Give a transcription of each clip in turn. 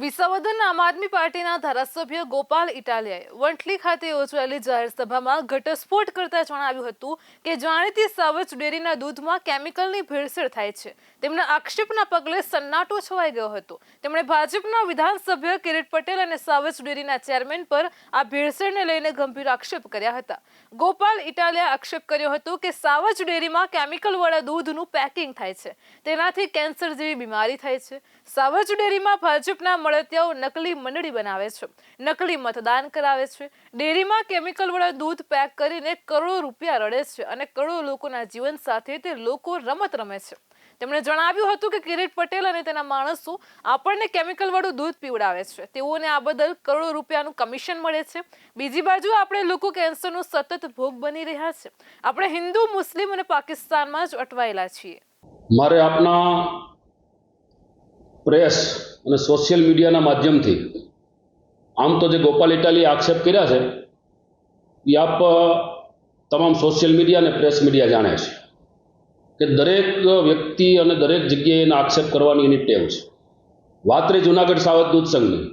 વિસાવદરના આમ આદમી પાર્ટીના ધારાસભ્ય ગોપાલ ઇટાલિયાએ વંથલી ખાતે યોજાયેલી જાહેર સભામાં ઘટસ્ફોટ કરતા જણાવ્યું હતું કે જાણીતી સાવજ ડેરીના દૂધમાં કેમિકલની ભેળસેળ થાય છે। તેમના આક્ષેપના પગલે સન્નાટો છવાઈ ગયો હતો। તેમણે ભાજપના વિધાનસભ્ય કિરીટ પટેલ અને સાવજ ડેરીના ચેરમેન પર આ ભેળસેળને લઈને ગંભીર આક્ષેપ કર્યા હતા। ગોપાલ ઇટાલિયાએ આક્ષેપ કર્યો હતો કે સાવજ ડેરીમાં કેમિકલવાળા દૂધનું પેકિંગ થાય છે, તેનાથી કેન્સર જેવી બીમારી થાય છે। સાવજ ડેરીમાં ભાજપના મળતિયાઓ નકલી મંડળી બનાવે છે, નકલી મતદાન કરાવે છે, ડેરીમાં કેમિકલવાળા દૂધ પેક કરીને કરોડો રૂપિયા રડે છે અને કરોડો લોકોના જીવન સાથે તે લોકો રમત રમે છે। તેમણે જણાવ્યું હતું કે કિરીટ પટેલ અને તેના માણસો આપણને કેમિકલવાળું દૂધ પીવડાવે છે, તેઓને આ બદલ કરોડો રૂપિયાનું કમિશન મળે છે। બીજી બાજુ આપણે લોકો કેન્સરનો સતત ભોગ બની રહ્યા છે। આપણે હિન્દુ, મુસ્લિમ અને પાકિસ્તાનમાં જ અટવાયેલા છીએ। મારે આપના પ્રેસ અને સોશિયલ મીડિયાના માધ્યમથી આમ તો જે ગોપાલ ઇટાલીએ આક્ષેપ કર્યા છે એ આપ તમામ સોશિયલ મીડિયા અને પ્રેસ મીડિયા જાણે છે કે દરેક વ્યક્તિ અને દરેક જગ્યાએ એના આક્ષેપ કરવાની એની ટેવ છે। વાત રહી જુનાગઢ સાવજ દૂધ સંઘની,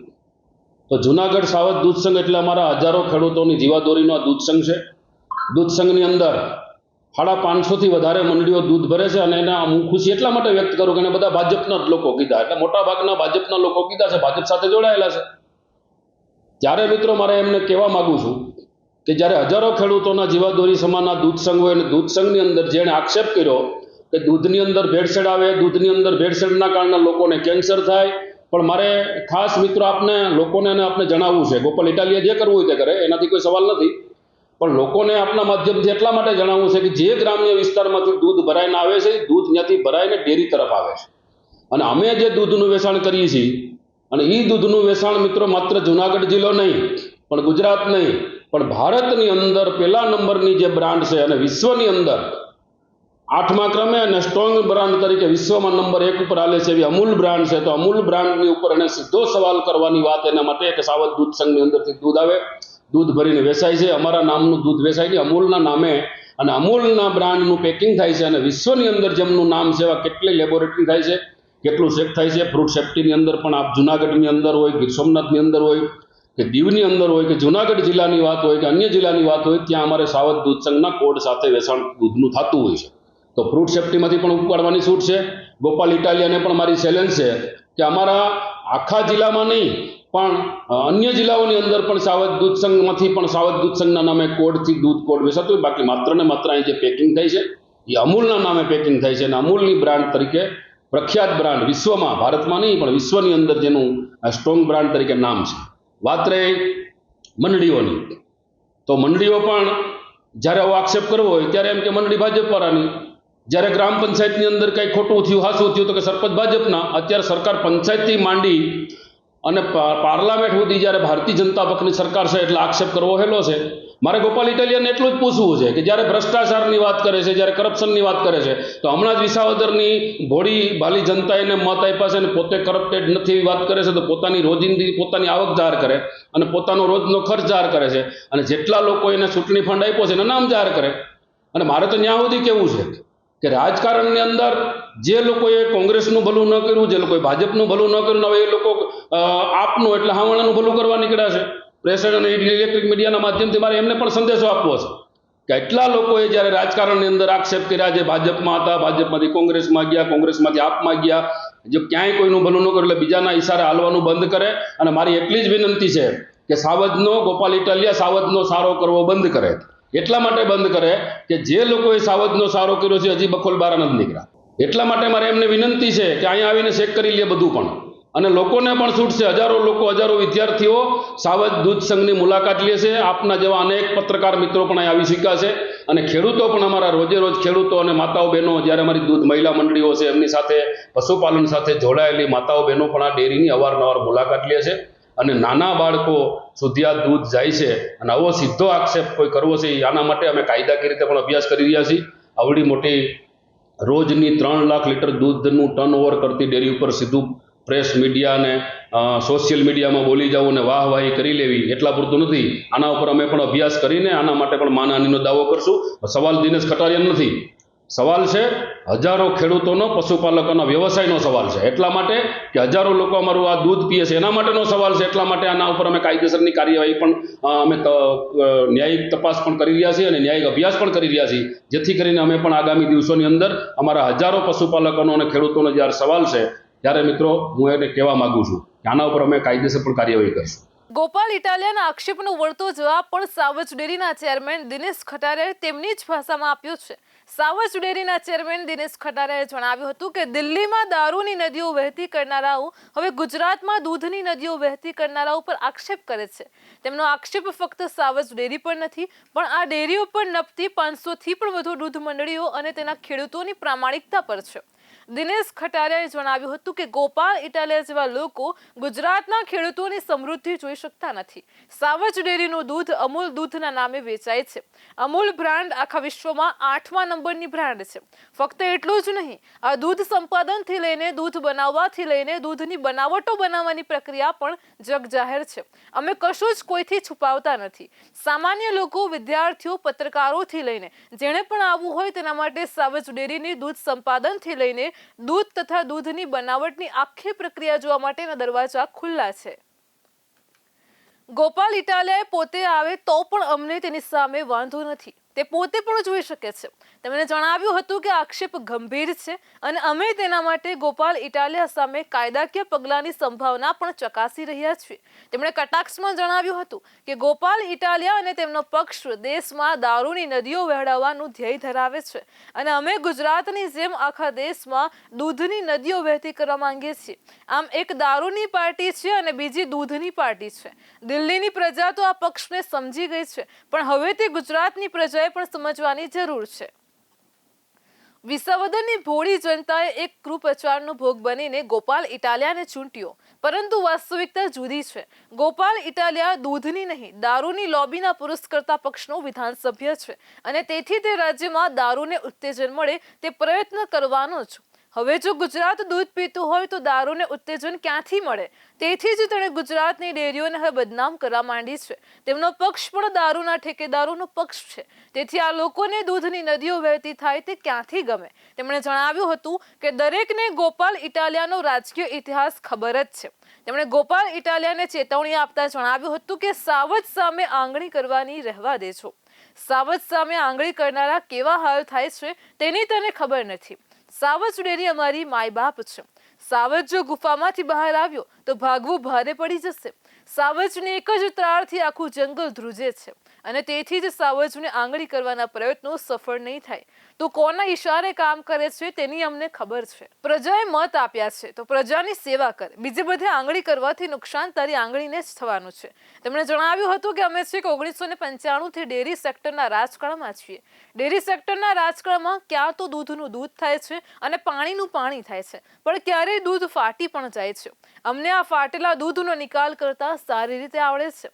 તો જુનાગઢ સાવજ દૂધ સંઘ એટલે અમારા હજારો ખેડૂતોની જીવાદોરીનો આ દૂધ સંઘ છે। દૂધ સંઘની અંદર 550થી વધારે મંડળીઓ દૂધ ભરે છે અને એના હું ખુશી એટલા માટે વ્યક્ત કરું કે એને બધા ભાજપના જ લોકો કીધા, એટલે મોટા ભાગના ભાજપના લોકો કીધા છે, ભાજપ સાથે જોડાયેલા છે। ત્યારે મિત્રો મારે એમને કહેવા માગું છું કે જ્યારે હજારો ખેડૂતોના જીવાદોરી સમાના દૂધ સંઘ હોય અને દૂધ સંઘની અંદર જેણે આક્ષેપ કર્યો કે દૂધની અંદર ભેળસેળ આવે, દૂધની અંદર ભેળસેળના કારણે લોકોને કેન્સર થાય, પણ મારે ખાસ મિત્રો આપને લોકોને અને આપને જણાવવું છે, ગોપાલ ઇટાલીએ જે કરવું હોય તે કરે, એનાથી કોઈ સવાલ નથી, પણ લોકોને આપના માધ્યમથી એટલા માટે જણાવવું છે કે જે ગ્રામ્ય વિસ્તારમાંથી દૂધ ભરાઈને આવે છે એ દૂધ ત્યાંથી ભરાઈને ડેરી તરફ આવે છે અને અમે જે દૂધનું વેચાણ કરીએ છીએ અને એ દૂધનું વેચાણ મિત્રો માત્ર જુનાગઢ જિલ્લો નહીં પણ ગુજરાત નહીં પણ ભારતની અંદર પહેલા નંબરની જે બ્રાન્ડ છે અને વિશ્વની અંદર 8મા ક્રમે અને સ્ટ્રોંગ બ્રાન્ડ તરીકે વિશ્વમાં નંબર 1 ઉપર હાલે છે એવી અમૂલ બ્રાન્ડ છે। તો અમૂલ બ્રાન્ડની ઉપર એને સીધો સવાલ કરવાની વાત એના માટે કે સાવજ દૂધ સંઘની અંદરથી દૂધ આવે, દૂધ ભરીને વેચાય છે, અમારા નામનું દૂધ વેચાય નહીં, અમૂલના નામે અને અમૂલના બ્રાન્ડનું પેકિંગ થાય છે અને વિશ્વની અંદર જેમનું નામ છે એવા કેટલી લેબોરેટરી થાય છે, કેટલું ચેક થાય છે। ફ્રૂટ સેફ્ટીની અંદર પણ આપ જુનાગઢની અંદર હોય, ગીર સોમનાથની અંદર હોય કે દીવની અંદર હોય કે જુનાગઢ જિલ્લાની વાત હોય કે અન્ય જિલ્લાની વાત હોય, ત્યાં અમારે સાવજ દૂધ સંઘના કોડ સાથે વેચાણ દૂધનું થતું હોય છે। તો ફ્રૂટ સેફ્ટીમાંથી પણ ઉપાડવાની છૂટ છે। ગોપાલ ઇટાલિયાને પણ મારી ચેલેન્જ છે કે અમારા આખા જિલ્લામાં નહીં પણ અન્ય જિલ્લાઓની અંદર પણ સાવજ દૂધ સંઘમાંથી પણ સાવજ દૂધ સંઘના નામે કોડથી દૂધ કોડ વેચાતું હોય, બાકી માત્ર ને માત્ર અહીં જે પેકિંગ થાય છે એ અમૂલના નામે પેકિંગ થાય છે અને અમૂલની બ્રાન્ડ તરીકે પ્રખ્યાત બ્રાન્ડ વિશ્વમાં, ભારતમાં નહીં પણ વિશ્વની અંદર જેનું સ્ટ્રોંગ બ્રાન્ડ તરીકે નામ છે। વાત રહી મંડળીઓની, તો મંડળીઓ પણ જ્યારે આવો આક્ષેપ કરવો હોય ત્યારે એમ કે મંડળી ભાજપવાળાની, જ્યારે ગ્રામ પંચાયતની અંદર કંઈ ખોટું થયું, હાસું થયું તો કે સરપંચ ભાજપના। અત્યારે સરકાર પંચાયતથી માંડી અને પાર્લામેન્ટ સુધી જ્યારે ભારતીય જનતા પક્ષની સરકાર છે એટલે આક્ષેપ કરવો હેલો છે। મારે ગોપાલ ઇટાલિયાને એટલું જ પૂછવું છે કે જ્યારે ભ્રષ્ટાચારની વાત કરે છે, જ્યારે કરપ્શનની વાત કરે છે, તો હમણાં જ વિસાવદરની ભોળી ભાલી જનતાએ એને મત આપ્યા છે અને પોતે કરપ્ટેડ નથી એવી વાત કરે છે, તો પોતાની રોજિંદી પોતાની આવક જાહેર કરે અને પોતાનો રોજનો ખર્ચ જાહેર કરે છે અને જેટલા લોકો એને ચૂંટણી ફંડ આપ્યો છે એના નામ જાહેર કરે। અને મારે તો ત્યાં સુધી કહેવું છે કે રાજકારણની અંદર જે લોકોએ કોંગ્રેસનું ભલું ન કર્યું, જે લોકોએ ભાજપનું ભલું ન કર્યું, હવે એ લોકો આપનું એટલે હાવણાનું ભલું કરવા નીકળ્યા છે। પ્રેસ અને ઇલેક્ટ્રિક મીડિયાના માધ્યમથી મારે એમને પણ સંદેશો આપવો છે કે એટલા લોકોએ જ્યારે રાજકારણની અંદર આક્ષેપ કર્યા, જે ભાજપમાં હતા, ભાજપમાંથી કોંગ્રેસમાં ગયા, કોંગ્રેસમાંથી આપમાં ગયા, જો ક્યાંય કોઈનું ભલું ન કર્યું એટલે બીજાના ઈશારે હાલવાનું બંધ કરે। અને મારી એટલી જ વિનંતી છે કે સાવજનો ગોપાલ ઇટાલિયા સાવજનો સારો કરવો બંધ કરે। એટલા માટે બંધ કરે કે જે લોકોએ સાવજનો સારો કર્યો છે હજી બખોલ બાર નથી નીકળ્યા। એટલા માટે મારે એમને વિનંતી છે કે અહીંયા આવીને ચેક કરી લે બધું પણ, અને લોકોને પણ છૂટ છે। હજારો લોકો, હજારો વિદ્યાર્થીઓ સાવજ દૂધ સંઘની મુલાકાત લે છે, આપના જેવા અનેક પત્રકાર મિત્રો પણ અહીં આવી શક્યા છે અને ખેડૂતો પણ અમારા રોજે રોજ ખેડૂતો અને માતાઓ બહેનો, જ્યારે અમારી દૂધ મહિલા મંડળીઓ છે એમની સાથે પશુપાલન સાથે જોડાયેલી માતાઓ બહેનો પણ આ ડેરીની અવારનવાર મુલાકાત લે છે અને નાના બાળકો સુધી આ દૂધ જાય છે અને આવો સીધો આક્ષેપ કોઈ કરવો છે આના માટે અમે કાયદાકીય રીતે પણ અભ્યાસ કરી રહ્યા છીએ। આવડી મોટી રોજની 3 લાખ લીટર દૂધનું ટર્નઓવર કરતી ડેરી ઉપર સીધું પ્રેસ મીડિયા અને સોશિયલ મીડિયામાં બોલી જવું અને વાહવાહી કરી લેવી એટલા પૂરતું નથી। આના ઉપર અમે પણ અભ્યાસ કરીને આના માટે પણ માનહાનિનો દાવો કરશું। સવાલ દિનેશ કટારિયા નથી, સવાલ છે હજારો ખેડૂતોનો, પશુપાલકોના વ્યવસાયનો સવાલ છે, એટલા માટે કે હજારો લોકો અમારું આ દૂધ પીએ છે એના માટેનો સવાલ છે, એટલા માટે આના ઉપર અમે કાયદેસરની કાર્યવાહી પણ અમે ન્યાયિક તપાસ પણ કરી રહ્યા છીએ અને ન્યાયિક અભ્યાસ પણ કરી રહ્યા છીએ, જેથી કરીને અમે પણ આગામી દિવસોની અંદર અમારા હજારો પશુપાલકોનો અને ખેડૂતોનો જ્યારે સવાલ છે ત્યારે મિત્રો હું એને કહેવા માગું છું કે આના ઉપર અમે કાયદેસર પણ કાર્યવાહી કરીશું. ગોપાલ ઇટાલિયાના આક્ષેપનો વળતો જવાબ પણ સાવજ ડેરીના ચેરમેન દિનેશ ખટારિયાએ તેમની જ ભાષામાં આપ્યો છે. સાવજ ડેરીના ચેરમેન દિનેશ ખટારિયાએ જણાવ્યું હતું કે દિલ્હીમાં દારૂની નદીઓ વહેતી કરનારાઓ હવે ગુજરાતમાં દૂધની નદીઓ વહેતી કરનારાઓ પર આક્ષેપ કરે છે. તેમનો આક્ષેપ ફક્ત સાવજ ડેરી પર નથી, પણ આ ડેરીઓ પર નપતી 500થી પણ વધુ દૂધ મંડળીઓ અને તેના ખેડૂતોની પ્રામાણિકતા પર છે. દિનેશ ખટારિયાએ જણાવ્યું હતું કે ગોપાલ ઇટાલિયા જેવા લોકો ગુજરાતના ખેડૂતોની સમૃદ્ધિ જોઈ શકતા નથી. સાવજ ડેરીનું દૂધ અમૂલ દૂધના નામે વેચાય છે. અમૂલ બ્રાન્ડ આખા વિશ્વમાં 8મા નંબરની બ્રાન્ડ છે. ફક્ત એટલું જ નહીં, આ દૂધ સંપાદનથી લઈને દૂધ બનાવવાથી લઈને દૂધની બનાવટો બનાવવાની પ્રક્રિયા પણ જગજાહેર છે. અમે કશું જ કોઈથી છુપાવતા નથી. સામાન્ય લોકો, વિદ્યાર્થીઓ, પત્રકારોથી લઈને જેણે પણ આવવું હોય તેના માટે સાવજ ડેરીની દૂધ સંપાદનથી લઈને દૂધ તથા દૂધની બનાવટની આખી પ્રક્રિયા જોવા માટેના દરવાજા ખુલ્લા છે. ગોપાલ ઇટાલિયાએ પોતે આવે તો પણ અમને તેની સામે વાંધો નથી. તે પોતે પણ જોઈ શકે છે. તેમણે જણાવ્યું હતું કે આક્ષેપ ગંભીર છે અને અમે તેના માટે ગોપાલ ઇટાલિયા સામે કાયદાકીય પગલાંની સંભાવના પણ ચકાસી રહ્યા છીએ. તેમણે કટાક્ષમાં જણાવ્યું હતું કે ગોપાલ ઇટાલિયા અને તેમનો પક્ષ દેશમાં દારૂની નદીઓ વહેડાવવાનું ધ્યેય ધરાવે છે અને અમે ગુજરાતની જેમ આખા દેશમાં દૂધની નદીઓ વહેતી કરવા માંગીએ છીએ. આમ એક દારૂની પાર્ટી છે અને બીજી દૂધની પાર્ટી છે. દિલ્હીની પ્રજા તો આ પક્ષને સમજી ગઈ છે, પણ હવે તે ગુજરાતની પ્રજાએ પણ સમજવાની જરૂર છે. વિસાવદરની ભોળી જનતાએ એક કૃપાચારનો ભોગ બનીને ગોપાલ ઇટાલિયાને ચૂંટ્યો, પરંતુ વાસ્તવિકતા જુદી છે. ગોપાલ ઇટાલિયા દૂધની નહીં, દારૂની લોબીના પુરસ્કર્તા પક્ષનો વિધાનસભ્ય છે અને તેથી તે રાજ્યમાં દારૂને ઉત્તેજન મળે તે પ્રયત્ન કરવાનો જ. હવે જો ગુજરાત દૂધ પીતું હોય તો દારૂને ઉત્તેજન ક્યાંથી મળે? તેથી જ તેણે ગુજરાતની ડેરીઓને હવે બદનામ કરવા માંડી છે. તેમનો પક્ષ પણ દારૂના ઠેકેદારોનો પક્ષ છે. તેથી આ લોકોને દૂધની નદીઓ વહેતી થાય તે ક્યાંથી ગમે? તેમણે જણાવ્યું હતું કે દરેકને ગોપાલ ઇટાલિયાનો રાજકીય ઇતિહાસ ખબર જ છે. તેમણે ગોપાલ ઇટાલિયાને ચેતવણી આપતા જણાવ્યું હતું કે સાવજ સામે આંગળી કરવાની રહેવા દેજો. સાવજ સામે આંગળી કરનારા કેવા હાલ થાય છે તેની તને ખબર નથી. સાવજ ડેરી અમારી માય બાપ છે. સાવજ જો ગુફામાંથી બહાર આવ્યો તો ભાગવું ભારે પડી જશે. સાવજને એક જ ત્રાળથી આખું જંગલ ધ્રુજે છે અને તેથી જ સાવજને આંગળી કરવાના પ્રયત્નો સફળ નહીં થાય. તો કોના ઈશારે કામ કરે છે તેની અમને ખબર છે. પ્રજાએ મત આપ્યા છે તો પ્રજાની સેવા કર. બીજે બધે આંગળી કરવાથી નુકસાન તારી આંગળીને જ થવાનું છે. તેમણે જણાવ્યું હતું કે અમે છેક 1995થી ડેરી સેક્ટરના રાજકારણમાં છીએ. ડેરી સેક્ટરના રાજકારણમાં ક્યાં તો દૂધનું દૂધ થાય છે અને પાણીનું પાણી થાય છે, પણ ક્યારેય દૂધ ફાટી પણ જાય છે. અમને આ ફાટેલા દૂધનો નિકાલ કરતા સારી રીતે આવડે છે.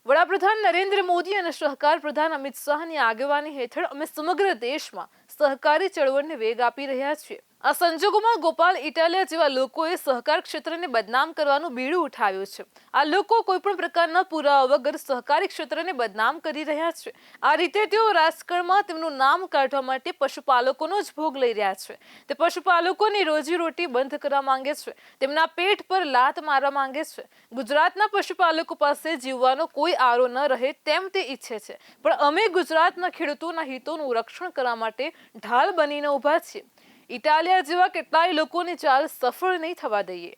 વડાપ્રધાન નરેન્દ્ર મોદી અને સહકાર પ્રધાન અમિત શાહની આગેવાની હેઠળ અમે સમગ્ર દેશમાં સહકારી ચળવળને વેગ આપી રહ્યા છીએ. આ સંજોગોમાં ગોપાલ ઇટાલિયા જેવા લોકોએ સહકાર ક્ષેત્રને બદનામ કરવાનું બીડું ઉઠાવ્યું છે. આ લોકો કોઈ પણ પ્રકારના પુરાવા વગર સહકારી ક્ષેત્રને બદનામ કરી રહ્યા છે. આ રીતે તેઓ રાજકારણમાં તેમનું નામ કાઢવા માટે પશુપાલકોનો જ ભોગ લઈ રહ્યા છે. તે પશુપાલકોની રોજીરોટી બંધ કરવા માંગે છે. તેમના પેટ પર લાત મારવા માંગે છે. ગુજરાતના પશુપાલકો પાસે જીવવાનો કોઈ આરો ન રહે તેમ તે ઈચ્છે છે, પણ અમે ગુજરાતના ખેડૂતોના હિતોનું રક્ષણ કરવા માટે ઢાલ બનીને ઊભા છીએ. ઇટાલિયા જેવા કેટલાય લોકોની ચાલ સફળ નહીં થવા દઈએ.